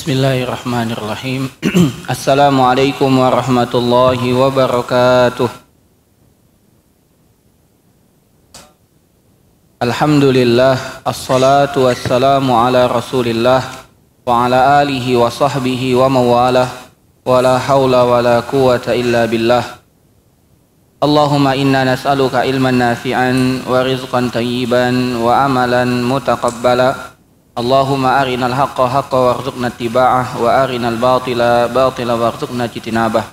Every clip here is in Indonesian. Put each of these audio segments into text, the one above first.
Bismillahirrahmanirrahim. Assalamualaikum warahmatullahi wabarakatuh. Alhamdulillah, assalatu wassalamu ala rasulillah wa ala alihi wa sahbihi wa mawalah, wa la hawla wa la quwata illa billah. Allahumma inna nas'aluka ilman nafi'an wa rizqan tayyiban wa amalan mutaqabbala. Allahumma arinal haqqa haqqa warzuqna ittiba'ah wa arinal batila batila warzuqna ijtinabah.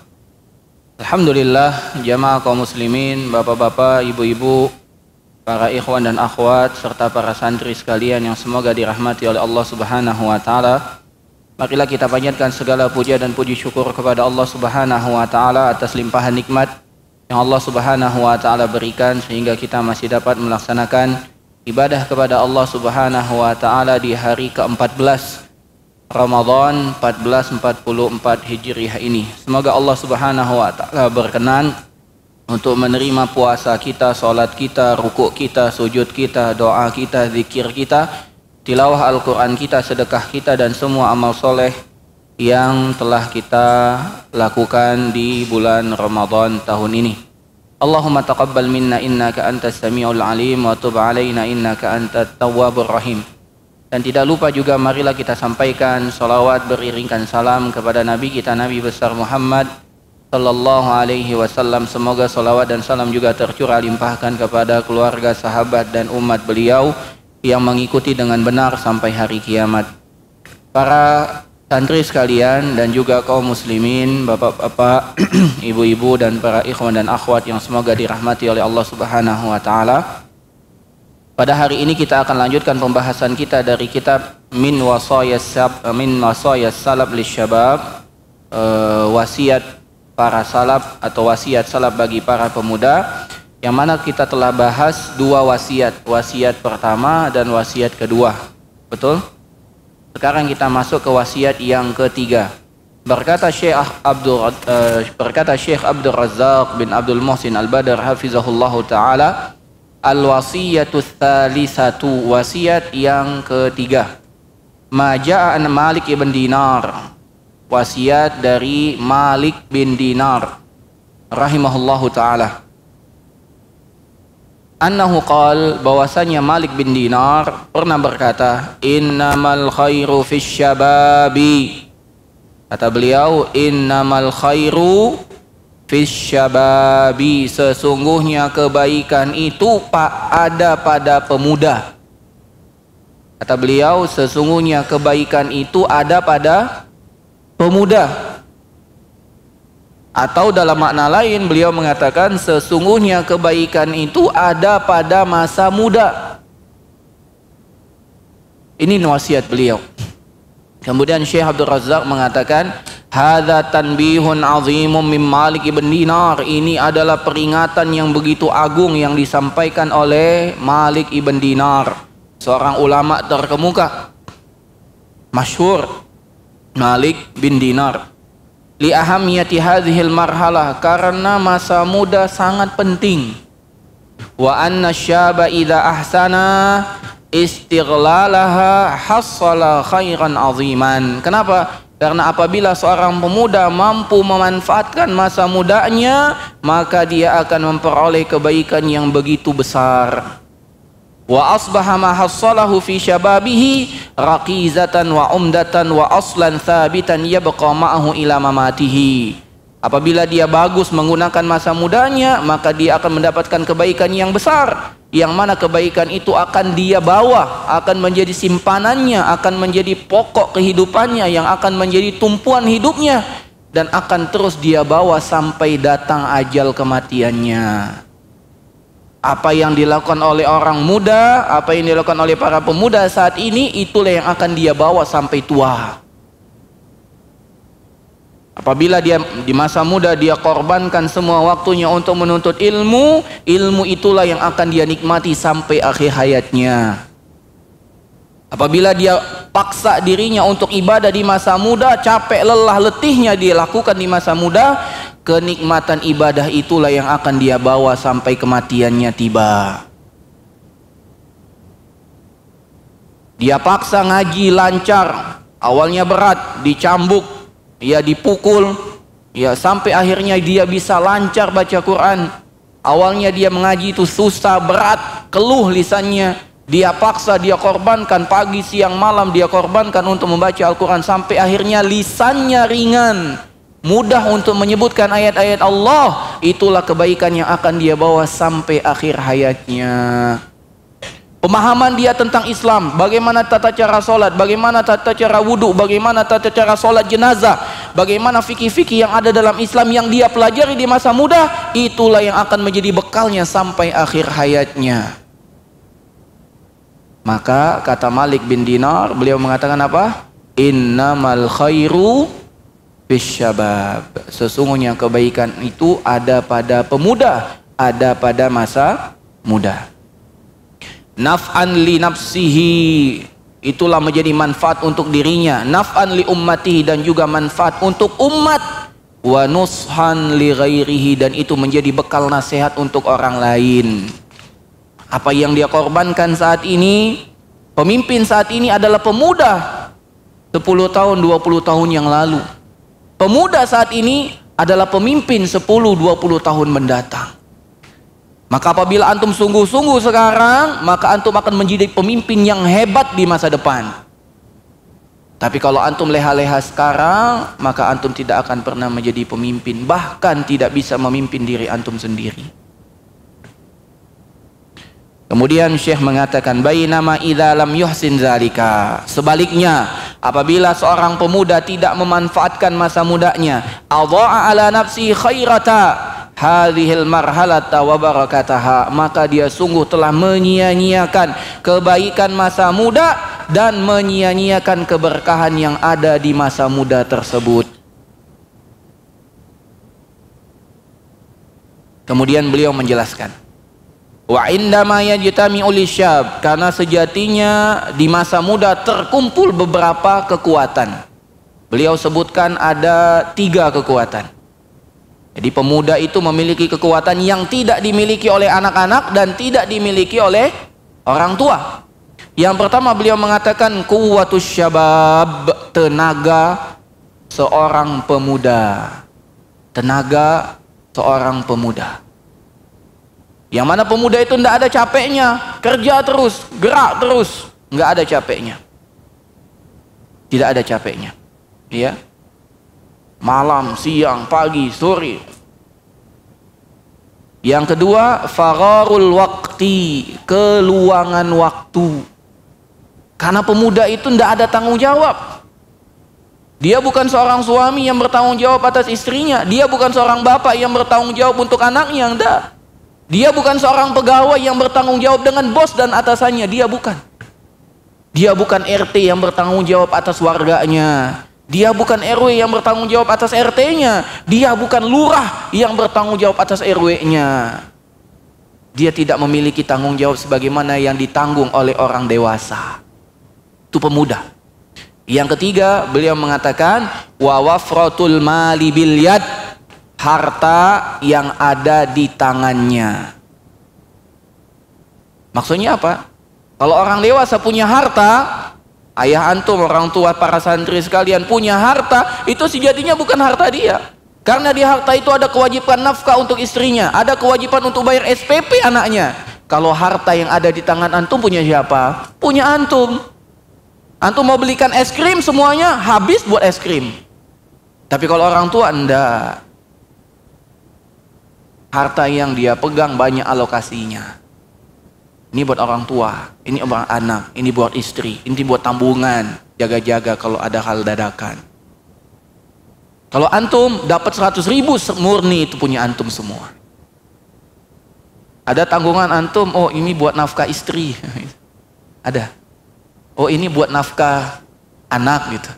Alhamdulillah, jamaah kaum muslimin, bapak-bapak, ibu-ibu, para ikhwan dan akhwat serta para santri sekalian yang semoga dirahmati oleh Allah Subhanahu wa taala. Marilah kita panjatkan segala puja dan puji syukur kepada Allah Subhanahu wa taala atas limpahan nikmat yang Allah Subhanahu wa taala berikan sehingga kita masih dapat melaksanakan ibadah kepada Allah Subhanahu wa taala di hari ke-14 Ramadan 1444 Hijriah ini. Semoga Allah Subhanahu wa taala berkenan untuk menerima puasa kita, salat kita, rukuk kita, sujud kita, doa kita, zikir kita, tilawah Al-Qur'an kita, sedekah kita dan semua amal soleh yang telah kita lakukan di bulan Ramadan tahun ini. Allahumma taqabbal minna innaka antas samiul alim wa tub alaina innaka antat tawwabur rahim. Dan tidak lupa juga marilah kita sampaikan salawat beriringkan salam kepada Nabi kita, Nabi besar Muhammad sallallahu alaihi wasallam. Semoga salawat dan salam juga tercurah limpahkan kepada keluarga, sahabat dan umat beliau yang mengikuti dengan benar sampai hari kiamat. Para santri sekalian dan juga kaum muslimin, bapak-bapak, ibu-ibu dan para ikhwan dan akhwat yang semoga dirahmati oleh Allah Subhanahu wa taala. Pada hari ini kita akan lanjutkan pembahasan kita dari kitab Min Wasayas Salaf Lisyabab, wasiat para salaf atau wasiat salaf bagi para pemuda, yang mana kita telah bahas dua wasiat, wasiat pertama dan wasiat kedua. Betul? Sekarang kita masuk ke wasiat yang ketiga. Berkata Syekh Abdul Razzaq bin Abdul Muhsin Al-Badr hafizahullahu taala, al-wasiyatu tsalisatu, wasiat yang ketiga. Ma jaa an Malik ibn Dinar, wasiat dari Malik bin Dinar rahimahullahu taala. Annahu qal, bahwasanya Malik bin Dinar pernah berkata, innamal khairu fis syababi, kata beliau, innamal khairu fis syababi, sesungguhnya kebaikan itu ada pada pemuda. Kata beliau, sesungguhnya kebaikan itu ada pada pemuda. Atau dalam makna lain beliau mengatakan sesungguhnya kebaikan itu ada pada masa muda. Ini wasiat beliau. Kemudian Syekh Abdul Razzaq mengatakan, hadza tanbihun azimun min Malik ibn Dinar, ini adalah peringatan yang begitu agung yang disampaikan oleh Malik ibn Dinar, seorang ulama terkemuka masyhur, Malik bin Dinar. Li ahamiyati hadhil marhalah, karena masa muda sangat penting. Wa anna syaba idza ahsana istighlalaha hassala khairan aziman. Kenapa? Karena apabila seorang pemuda mampu memanfaatkan masa mudanya, maka dia akan memperoleh kebaikan yang begitu besar. Wa asbaha ma hassalahu fi syababihi raqizatan wa umdatan wa aslan thabitan yabqa ma'ahu ila mamatihi. Apabila dia bagus menggunakan masa mudanya, maka dia akan mendapatkan kebaikan yang besar, yang mana kebaikan itu akan dia bawa, akan menjadi simpanannya, akan menjadi pokok kehidupannya, yang akan menjadi tumpuan hidupnya, dan akan terus dia bawa sampai datang ajal kematiannya. Apa yang dilakukan oleh orang muda, apa yang dilakukan oleh para pemuda saat ini, itulah yang akan dia bawa sampai tua. Apabila dia di masa muda dia korbankan semua waktunya untuk menuntut ilmu, ilmu itulah yang akan dia nikmati sampai akhir hayatnya. Apabila dia paksa dirinya untuk ibadah di masa muda, capek, lelah, letihnya dia lakukan di masa muda, kenikmatan ibadah itulah yang akan dia bawa sampai kematiannya tiba. Dia paksa ngaji lancar, Awalnya berat, dicambuk, ya dipukul, ya sampai akhirnya dia bisa lancar baca Quran. Awalnya dia mengaji itu susah, berat, keluh lisannya. Dia paksa, dia korbankan pagi, siang, malam dia korbankan untuk membaca Al-Quran. Sampai akhirnya lisannya ringan, mudah untuk menyebutkan ayat-ayat Allah. Itulah kebaikan yang akan dia bawa sampai akhir hayatnya. Pemahaman dia tentang Islam, bagaimana tata cara sholat, bagaimana tata cara wudhu, bagaimana tata cara sholat jenazah, bagaimana fikih-fikih yang ada dalam Islam yang dia pelajari di masa muda, itulah yang akan menjadi bekalnya sampai akhir hayatnya. Maka kata Malik bin Dinar, beliau mengatakan apa? Innamal khairu bisyabab. Sesungguhnya kebaikan itu ada pada pemuda, ada pada masa muda. Naf'an li nafsihi, itulah menjadi manfaat untuk dirinya. Naf'an li ummatihi, dan juga manfaat untuk umat. Wa nushan li ghairihi, dan itu menjadi bekal nasihat untuk orang lain. Apa yang dia korbankan saat ini, pemimpin saat ini adalah pemuda 10 tahun, 20 tahun yang lalu. Pemuda saat ini adalah pemimpin 10, 20 tahun mendatang. Maka apabila antum sungguh-sungguh sekarang, maka antum akan menjadi pemimpin yang hebat di masa depan. Tapi kalau antum leha-leha sekarang, maka antum tidak akan pernah menjadi pemimpin, bahkan tidak bisa memimpin diri antum sendiri. Kemudian Syekh mengatakan, bainama idza lam yuhsin zalika. Sebaliknya, apabila seorang pemuda tidak memanfaatkan masa mudanya, adha'a ala nafsi khairata hadhil marhalata wa barakataha, maka dia sungguh telah menyia-nyiakan kebaikan masa muda dan menyia-nyiakan keberkahan yang ada di masa muda tersebut. Kemudian beliau menjelaskan, wa indama yajtami'u lisyab, karena sejatinya di masa muda terkumpul beberapa kekuatan. Beliau sebutkan ada 3 kekuatan. Jadi pemuda itu memiliki kekuatan yang tidak dimiliki oleh anak-anak dan tidak dimiliki oleh orang tua. Yang pertama beliau mengatakan quwwatus syabab, tenaga seorang pemuda. Tenaga seorang pemuda. Yang mana pemuda itu tidak ada capeknya, kerja terus, gerak terus, nggak ada capeknya. Tidak ada capeknya. Ya. Malam, siang, pagi, sore. Yang kedua, fararul waqti, keluangan waktu. Karena pemuda itu tidak ada tanggung jawab. Dia bukan seorang suami yang bertanggung jawab atas istrinya. Dia bukan seorang bapak yang bertanggung jawab untuk anaknya, enggak. Dia bukan seorang pegawai yang bertanggung jawab dengan bos dan atasannya. Dia bukan. Dia bukan RT yang bertanggung jawab atas warganya. Dia bukan RW yang bertanggung jawab atas RT-nya. Dia bukan lurah yang bertanggung jawab atas RW-nya. Dia tidak memiliki tanggung jawab sebagaimana yang ditanggung oleh orang dewasa. Itu pemuda. Yang ketiga, beliau mengatakan wa wafratul mali bil yad, harta yang ada di tangannya. Maksudnya apa? Kalau orang dewasa punya harta, ayah antum, orang tua, para santri sekalian punya harta, itu sejatinya bukan harta dia. Karena di harta itu ada kewajiban nafkah untuk istrinya, ada kewajiban untuk bayar SPP anaknya. Kalau harta yang ada di tangan antum punya siapa? Punya antum. Antum mau belikan es krim semuanya habis buat es krim. Tapi kalau orang tua enggak. Harta yang dia pegang banyak alokasinya. Ini buat orang tua, ini buat anak, ini buat istri, ini buat tabungan, jaga-jaga kalau ada hal dadakan. Kalau antum dapat 100.000 murni, itu punya antum semua. Ada tanggungan antum, oh ini buat nafkah istri, ada. Oh ini buat nafkah anak gitu.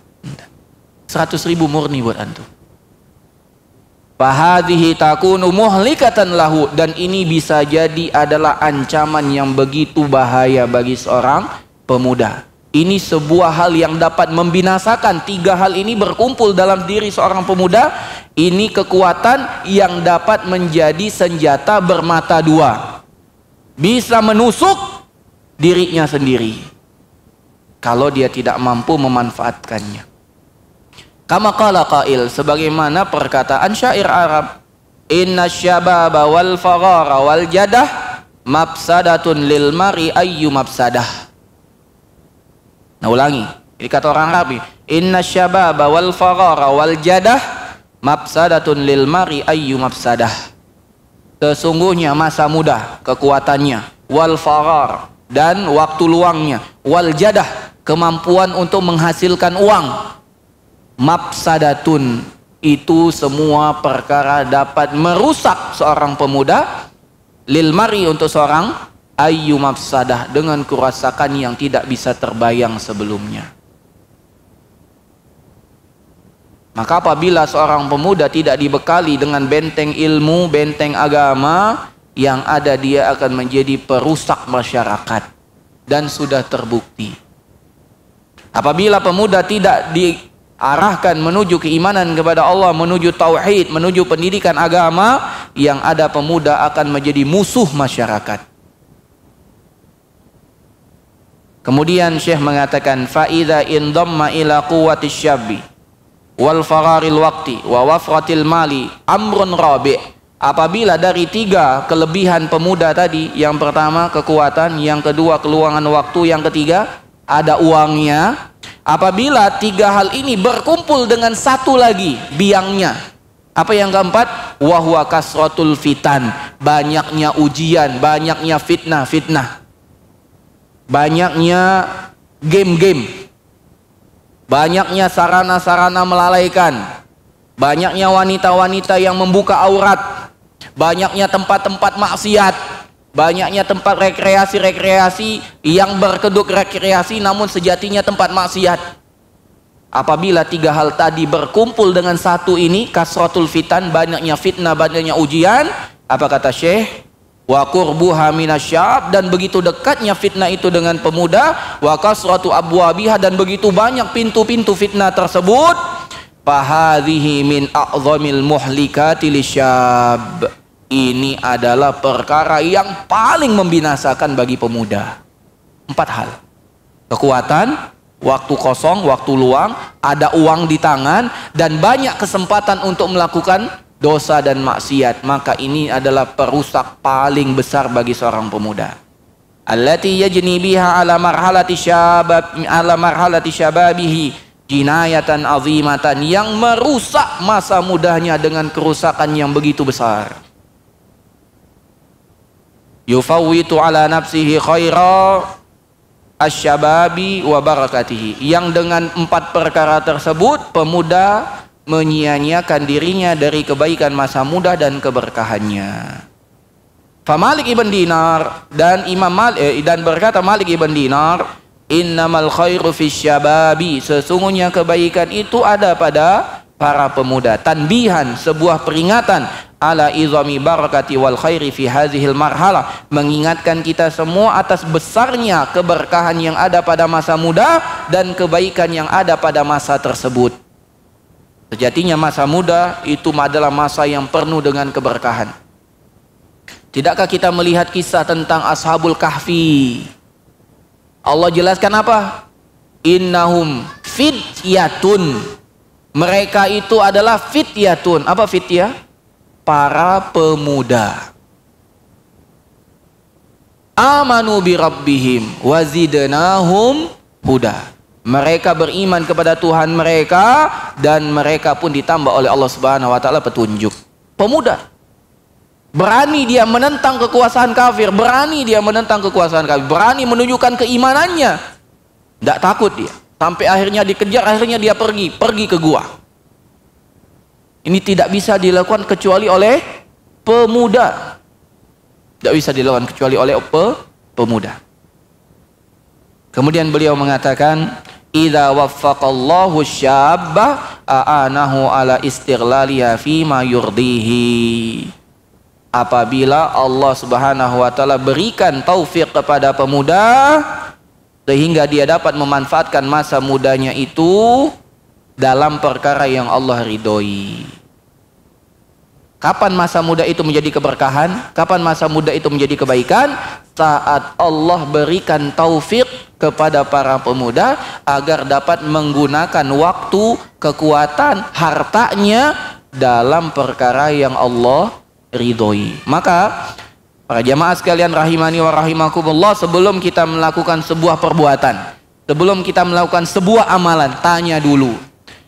100.000 murni buat antum. Fahadhihi takunu muhlikatan lahu, dan ini bisa jadi adalah ancaman yang begitu bahaya bagi seorang pemuda. Ini sebuah hal yang dapat membinasakan. 3 hal ini berkumpul dalam diri seorang pemuda. Ini kekuatan yang dapat menjadi senjata bermata 2. Bisa menusuk dirinya sendiri. kalau dia tidak mampu memanfaatkannya. Kama qala qail, sebagaimana perkataan syair Arab, inna syababa wal faghara wal jadah mafsadatun lil mari ayyu mafsadah. Nah, ulangi, ini kata orang Arab, inna syababa wal faghara wal jadah mafsadatun lil mari ayyu mafsadah. Sesungguhnya masa muda, kekuatannya, wal faghar, dan waktu luangnya, wal jadah, kemampuan untuk menghasilkan uang, mafsadatun, itu semua perkara dapat merusak seorang pemuda, lil mari, untuk seorang, ayyu mafsadah, dengan kerusakan yang tidak bisa terbayang sebelumnya. Maka apabila seorang pemuda tidak dibekali dengan benteng ilmu, benteng agama, yang ada dia akan menjadi perusak masyarakat, dan sudah terbukti. Apabila pemuda tidak diarahkan menuju keimanan kepada Allah, menuju tauhid, menuju pendidikan agama, yang ada pemuda akan menjadi musuh masyarakat. Kemudian Syekh mengatakan, fa idza indamma ila quwwati syabbi wal fararil waqti wa wafratil mali amrun rabi'. Apabila dari 3 kelebihan pemuda tadi, yang pertama kekuatan, yang kedua keluangan waktu, yang ketiga ada uangnya. Apabila 3 hal ini berkumpul dengan satu lagi, biangnya, apa yang keempat? Wahwa kasratul fitan, banyaknya ujian, banyaknya fitnah, banyaknya game-game, banyaknya sarana-sarana melalaikan, banyaknya wanita-wanita yang membuka aurat, banyaknya tempat-tempat maksiat, banyaknya tempat rekreasi-rekreasi yang berkedok rekreasi namun sejatinya tempat maksiat. Apabila 3 hal tadi berkumpul dengan satu ini, kasratul fitan, banyaknya fitnah, banyaknya ujian, apa kata Syekh? Wa qurbuha minasyab, dan begitu dekatnya fitnah itu dengan pemuda, wa kasratu abwabiha, dan begitu banyak pintu-pintu fitnah tersebut, fahadhihi min a'zamil muhlikati lisyab. Ini adalah perkara yang paling membinasakan bagi pemuda. 4 hal. Kekuatan, waktu kosong, waktu luang, ada uang di tangan, dan banyak kesempatan untuk melakukan dosa dan maksiat. Maka ini adalah perusak paling besar bagi seorang pemuda. Allati yajni biha ala marhalati syababihi jinayatan azimatan, yang merusak masa mudanya dengan kerusakan yang begitu besar. Yufawwitu ala nafsihi khaira asyababi wa barakatihi, yang dengan 4 perkara tersebut pemuda menyia-nyiakan dirinya dari kebaikan masa muda dan keberkahannya. Fa Malik ibn Dinar, dan Imam Malik, dan berkata Malik ibn Dinar, innamal khairu fisyababi, sesungguhnya kebaikan itu ada pada para pemuda. Tanbihan, sebuah peringatan, ala izami barakati wal khairi fi hadhil marhalah, mengingatkan kita semua atas besarnya keberkahan yang ada pada masa muda dan kebaikan yang ada pada masa tersebut. Sejatinya masa muda itu adalah masa yang penuh dengan keberkahan. Tidakkah kita melihat kisah tentang Ashabul Kahfi? Allah jelaskan apa? Innahum fityatun, mereka itu adalah fityatun. Apa fityah? Para pemuda. Amanu bi rabbihim wazidnahum huda, mereka beriman kepada Tuhan mereka dan mereka pun ditambah oleh Allah Subhanahu wa taala petunjuk. Pemuda berani dia menentang kekuasaan kafir, berani dia menentang kekuasaan kafir, berani menunjukkan keimanannya, tidak takut dia, sampai akhirnya dikejar, akhirnya dia pergi ke gua. Ini tidak bisa dilakukan kecuali oleh pemuda. Tidak bisa dilakukan kecuali oleh pemuda. Kemudian beliau mengatakan, idza waffaqallahu syabba a'anahu ala istighlaliha fi ma yurdihi. Apabila Allah Subhanahu wa taala berikan taufik kepada pemuda sehingga dia dapat memanfaatkan masa mudanya itu dalam perkara yang Allah ridhoi. Kapan masa muda itu menjadi keberkahan? Kapan masa muda itu menjadi kebaikan? Saat Allah berikan taufik kepada para pemuda agar dapat menggunakan waktu, kekuatan, hartanya dalam perkara yang Allah ridhoi. Maka para jamaah sekalian rahimani wa rahimakumullah, sebelum kita melakukan sebuah perbuatan, sebelum kita melakukan sebuah amalan, tanya dulu,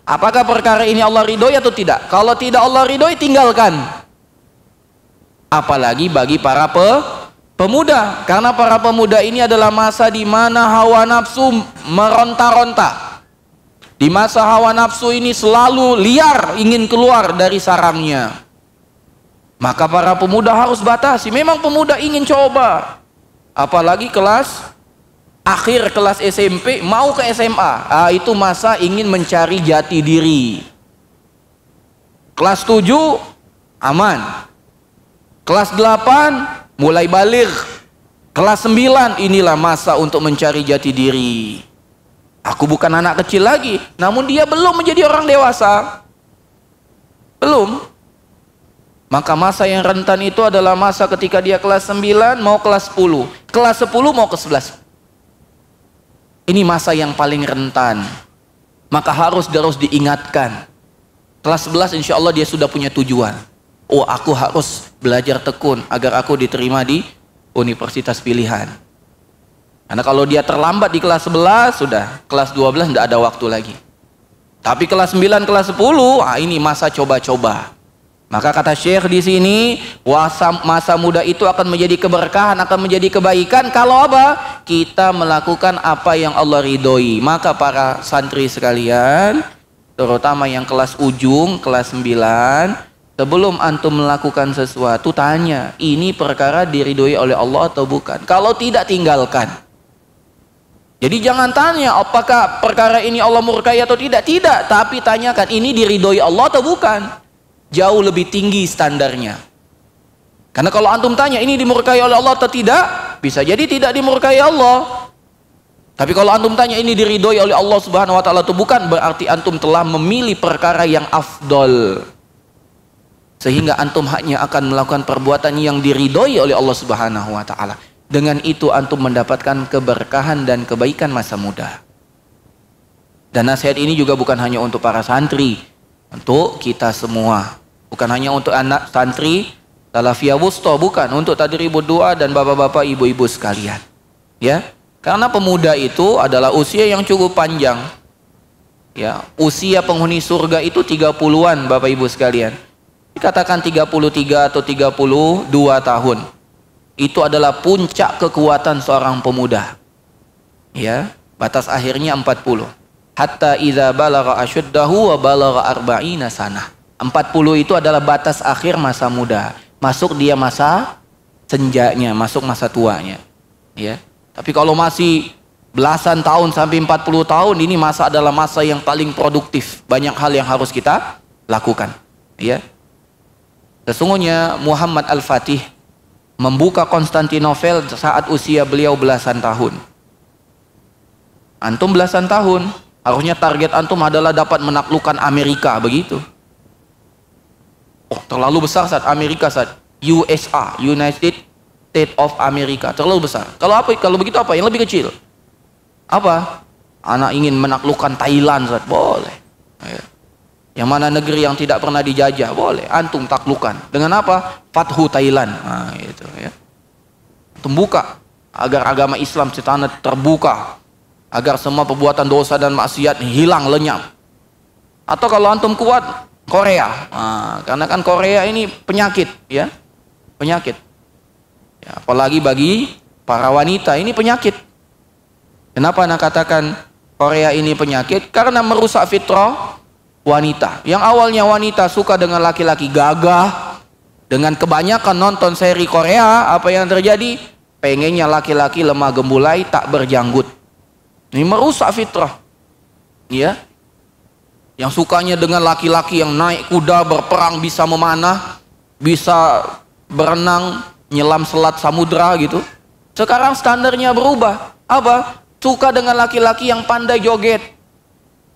apakah perkara ini Allah ridhoi atau tidak? Kalau tidak Allah ridhoi, tinggalkan. Apalagi bagi para pemuda, karena para pemuda ini adalah masa di mana hawa nafsu meronta-ronta. Di masa hawa nafsu ini selalu liar, ingin keluar dari sarangnya. Maka para pemuda harus batasi. Memang pemuda ingin coba, apalagi kelas akhir, kelas SMP mau ke SMA, itu masa ingin mencari jati diri. Kelas 7 aman, kelas 8 mulai baligh, kelas 9 inilah masa untuk mencari jati diri. Aku bukan anak kecil lagi, namun dia belum menjadi orang dewasa, belum. Maka masa yang rentan itu adalah masa ketika dia kelas 9 mau kelas 10, kelas 10 mau ke 11. Ini masa yang paling rentan. Maka harus diingatkan. Kelas 11 insya Allah dia sudah punya tujuan. Oh, aku harus belajar tekun agar aku diterima di universitas pilihan. Karena kalau dia terlambat di kelas 11, sudah kelas 12 tidak ada waktu lagi. Tapi kelas 9, kelas 10, ini masa coba-coba. Maka kata Syekh di sini, masa muda itu akan menjadi keberkahan, akan menjadi kebaikan kalau apa? Kita melakukan apa yang Allah ridhoi. Maka para santri sekalian, terutama yang kelas ujung, kelas 9, sebelum antum melakukan sesuatu, tanya, ini perkara diridhoi oleh Allah atau bukan? Kalau tidak, tinggalkan. Jadi jangan tanya apakah perkara ini Allah murkai atau tidak. Tidak, tapi tanyakan ini diridhoi Allah atau bukan. Jauh lebih tinggi standarnya. Karena kalau antum tanya ini dimurkai oleh Allah atau tidak, bisa jadi tidak dimurkai Allah. Tapi kalau antum tanya ini diridhoi oleh Allah Subhanahu wa taala atau bukan, berarti antum telah memilih perkara yang afdol. Sehingga antum hanya akan melakukan perbuatan yang diridhoi oleh Allah Subhanahu wa taala. Dengan itu antum mendapatkan keberkahan dan kebaikan masa muda. Dan nasihat ini juga bukan hanya untuk para santri, untuk kita semua. Bukan hanya untuk anak santri Salafiyah Wusta, bukan, untuk tadribud doa dan bapak-bapak, ibu-ibu sekalian. Ya, karena pemuda itu adalah usia yang cukup panjang. Ya, usia penghuni surga itu 30-an Bapak Ibu sekalian. Dikatakan 33 atau 32 tahun. Itu adalah puncak kekuatan seorang pemuda. Ya, batas akhirnya 40. Hatta idza balagha asyuddahu wa balagha arba'ina sanah. 40 itu adalah batas akhir masa muda. Masuk dia masa senjanya, masuk masa tuanya. Ya. Tapi kalau masih belasan tahun sampai 40 tahun, ini adalah masa yang paling produktif. Banyak hal yang harus kita lakukan. Ya. Sesungguhnya Muhammad Al-Fatih membuka Konstantinopel saat usia beliau belasan tahun. Antum belasan tahun, harusnya target antum adalah dapat menaklukkan Amerika, begitu. Oh, terlalu besar saat Amerika, saat USA, United States of America, terlalu besar. Kalau begitu apa? Yang lebih kecil. Apa? Anak ingin menaklukkan Thailand, saat boleh. Ya. Yang mana negeri yang tidak pernah dijajah, boleh. Antum taklukan. Dengan apa? Fathu Thailand. Nah, itu ya. Antum buka agar agama Islam di sana terbuka, agar semua perbuatan dosa dan maksiat hilang lenyap. Atau kalau antum kuat, Korea. Nah, karena kan Korea ini penyakit, ya. Penyakit. Ya, apalagi bagi para wanita ini penyakit. Kenapa anak katakan Korea ini penyakit? Karena merusak fitrah wanita. Yang awalnya wanita suka dengan laki-laki gagah, dengan kebanyakan nonton seri Korea, apa yang terjadi? Pengennya laki-laki lemah gembulai, tak berjanggut. Ini merusak fitrah. Ya. Yang sukanya dengan laki-laki yang naik kuda, berperang, bisa memanah, bisa berenang, nyelam selat samudra gitu. Sekarang standarnya berubah. Apa? Suka dengan laki-laki yang pandai joget.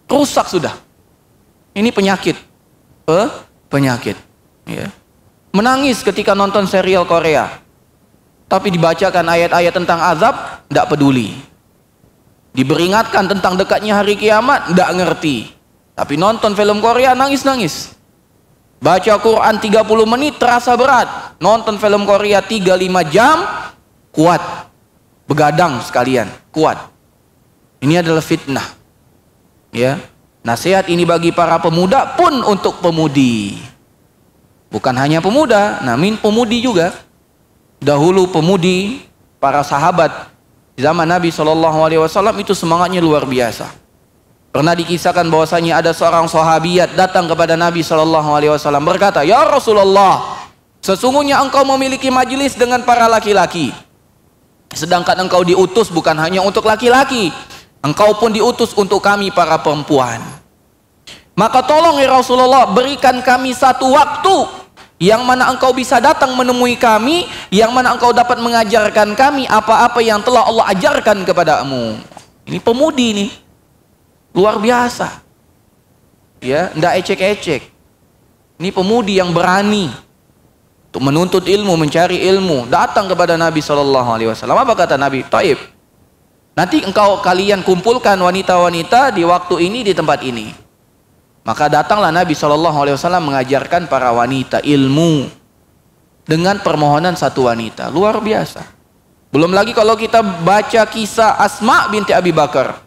Rusak sudah. Ini penyakit. Penyakit. Ya. menangis ketika nonton serial Korea. Tapi dibacakan ayat-ayat tentang azab, tidak peduli. Diberingatkan tentang dekatnya hari kiamat, tidak ngerti. Tapi nonton film Korea nangis-nangis. Baca Quran 30 menit terasa berat. Nonton film Korea 3-5 jam, kuat. Begadang sekalian, kuat. Ini adalah fitnah. Ya. Nasihat ini bagi para pemuda pun untuk pemudi. Bukan hanya pemuda, namun pemudi juga. Dahulu pemudi, para sahabat di zaman Nabi SAW itu semangatnya luar biasa. Pernah dikisahkan bahwasanya ada seorang sahabiat datang kepada Nabi SAW berkata, "Ya Rasulullah, sesungguhnya engkau memiliki majelis dengan para laki-laki. Sedangkan engkau diutus bukan hanya untuk laki-laki. Engkau pun diutus untuk kami para perempuan. Maka tolong ya Rasulullah, berikan kami satu waktu yang mana engkau bisa datang menemui kami, yang mana engkau dapat mengajarkan kami apa-apa yang telah Allah ajarkan kepadamu." Ini pemudi nih, luar biasa. Ya, ndak ecek-ecek. Ini pemudi yang berani untuk menuntut ilmu, mencari ilmu, datang kepada Nabi SAW. Apa kata Nabi? "Taib, nanti kalian kumpulkan wanita-wanita di waktu ini, di tempat ini." Maka datanglah Nabi SAW mengajarkan para wanita ilmu dengan permohonan satu wanita. Luar biasa. Belum lagi kalau kita baca kisah Asma binti Abi Bakar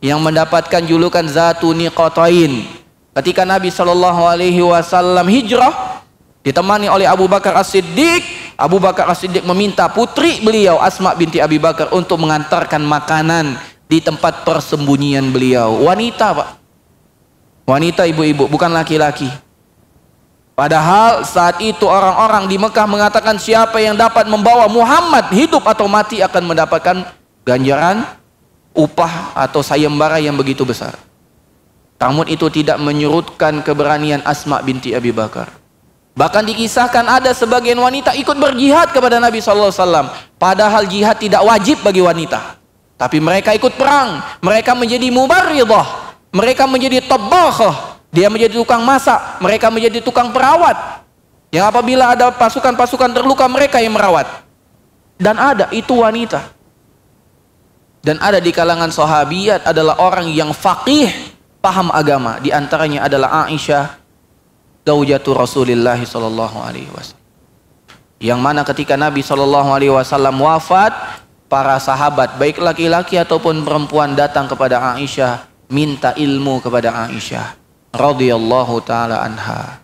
yang mendapatkan julukan Zatu Niqatain. Ketika Nabi SAW hijrah ditemani oleh Abu Bakar As-Siddiq, Abu Bakar As-Siddiq meminta putri beliau Asma binti Abi Bakar untuk mengantarkan makanan di tempat persembunyian beliau. Wanita, Pak. Wanita, ibu-ibu, bukan laki-laki. Padahal saat itu orang-orang di Mekah mengatakan siapa yang dapat membawa Muhammad hidup atau mati akan mendapatkan ganjaran, upah atau sayembara yang begitu besar. Namun itu tidak menyurutkan keberanian Asma binti Abi Bakar. Bahkan dikisahkan ada sebagian wanita ikut berjihad kepada Nabi SAW. Padahal jihad tidak wajib bagi wanita. Tapi mereka ikut perang. Mereka menjadi mubarridah. Mereka menjadi tabakhah. Dia menjadi tukang masak. Mereka menjadi tukang perawat. Yang apabila ada pasukan-pasukan terluka, mereka yang merawat. Dan ada itu wanita. Dan ada di kalangan sahabiat adalah orang yang faqih, paham agama. Di antaranya adalah Aisyah, zaujatu Rasulullah SAW. Yang mana ketika Nabi SAW wafat, para sahabat baik laki-laki ataupun perempuan datang kepada Aisyah, minta ilmu kepada Aisyah radhiyallahu taala anha.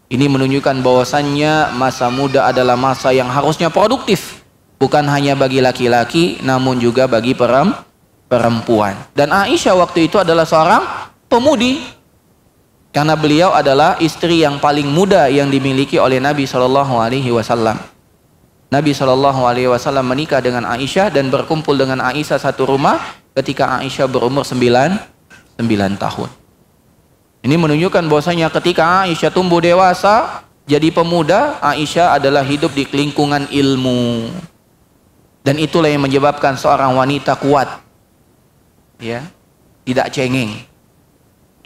Ini menunjukkan bahwasannya masa muda adalah masa yang harusnya produktif, bukan hanya bagi laki-laki namun juga bagi perempuan. Dan Aisyah waktu itu adalah seorang pemudi, karena beliau adalah istri yang paling muda yang dimiliki oleh Nabi SAW. Nabi SAW menikah dengan Aisyah dan berkumpul dengan Aisyah satu rumah ketika Aisyah berumur 9 tahun. Ini menunjukkan bahwasanya ketika Aisyah tumbuh dewasa, jadi pemuda, Aisyah adalah hidup di lingkungan ilmu. Dan itulah yang menyebabkan seorang wanita kuat. Ya, tidak cengeng.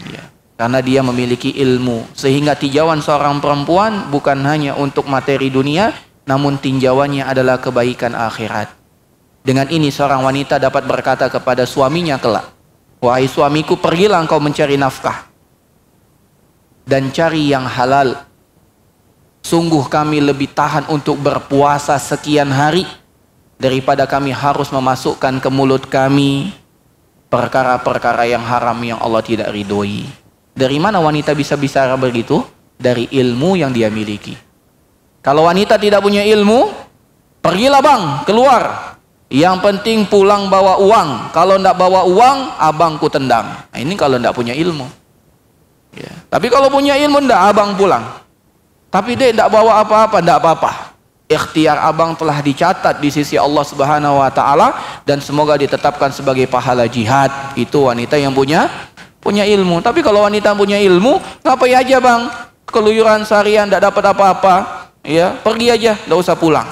Ya, karena dia memiliki ilmu, sehingga tinjauan seorang perempuan bukan hanya untuk materi dunia, namun tinjauannya adalah kebaikan akhirat. Dengan ini seorang wanita dapat berkata kepada suaminya kelak, "Wahai suamiku, pergilah engkau mencari nafkah dan cari yang halal. Sungguh kami lebih tahan untuk berpuasa sekian hari daripada kami harus memasukkan ke mulut kami perkara-perkara yang haram yang Allah tidak ridhoi." Dari mana wanita bisa bicara begitu? Dari ilmu yang dia miliki. Kalau wanita tidak punya ilmu, pergilah bang, keluar. Yang penting pulang bawa uang. Kalau tidak bawa uang, abangku tendang. Nah, ini kalau tidak punya ilmu. Ya. Tapi kalau punya ilmu, tidak, abang pulang. Tapi dia tidak bawa apa-apa, tidak apa-apa. Ikhtiar abang telah dicatat di sisi Allah Subhanahu wa Ta'ala, dan semoga ditetapkan sebagai pahala jihad. Itu wanita yang punya ilmu. Tapi kalau wanita punya ilmu, ngapain aja bang? Keluyuran seharian, tidak dapat apa-apa. Ya, pergi aja, tidak usah pulang.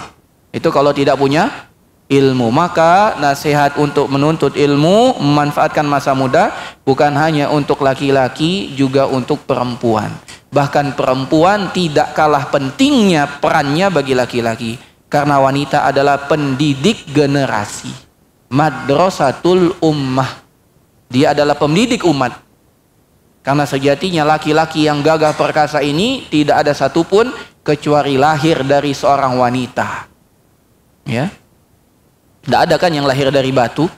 Itu kalau tidak punya ilmu. Maka nasihat untuk menuntut ilmu, memanfaatkan masa muda bukan hanya untuk laki-laki, juga untuk perempuan. Bahkan perempuan tidak kalah pentingnya perannya bagi laki-laki. Karena wanita adalah pendidik generasi. Madrasatul ummah. Dia adalah pendidik umat. Karena sejatinya laki-laki yang gagah perkasa ini tidak ada satupun kecuali lahir dari seorang wanita. Ya. Tidak ada kan yang lahir dari batu?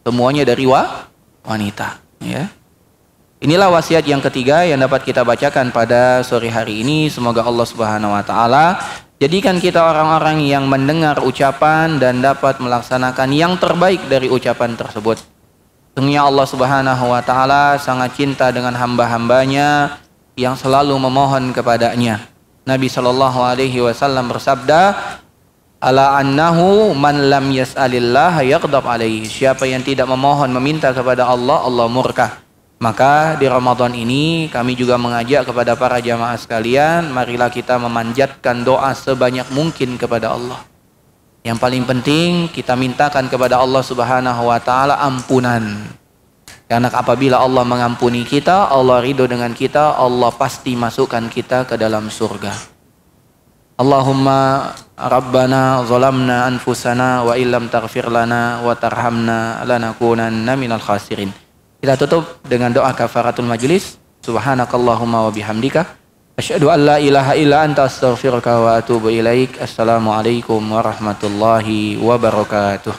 Semuanya dari wanita. Ya. Inilah wasiat yang ketiga yang dapat kita bacakan pada sore hari ini. Semoga Allah Subhanahu wa taala jadikan kita orang-orang yang mendengar ucapan dan dapat melaksanakan yang terbaik dari ucapan tersebut. Sesungguhnya Allah Subhanahu wa taala sangat cinta dengan hamba-hambanya yang selalu memohon kepadanya. Nabi sallallahu alaihi wasallam bersabda, "Ala annahu man lam yas'alillah yaghdab alaihi." Siapa yang tidak memohon meminta kepada Allah, Allah murka. Maka di Ramadan ini kami juga mengajak kepada para jamaah sekalian, marilah kita memanjatkan doa sebanyak mungkin kepada Allah. Yang paling penting kita mintakan kepada Allah Subhanahu wa taala ampunan. Karena apabila Allah mengampuni kita, Allah ridho dengan kita, Allah pasti masukkan kita ke dalam surga. Allahumma Rabbana zalamna anfusana wa illam taghfir lana wa tarhamna lanakunanna minal khasirin. Kita tutup dengan doa kafaratul majlis. Subhanakallahumma wa bihamdika asyhadu an la ilaha illa anta astaghfiruka wa atubu ilaik. Assalamualaikum warahmatullahi wabarakatuh.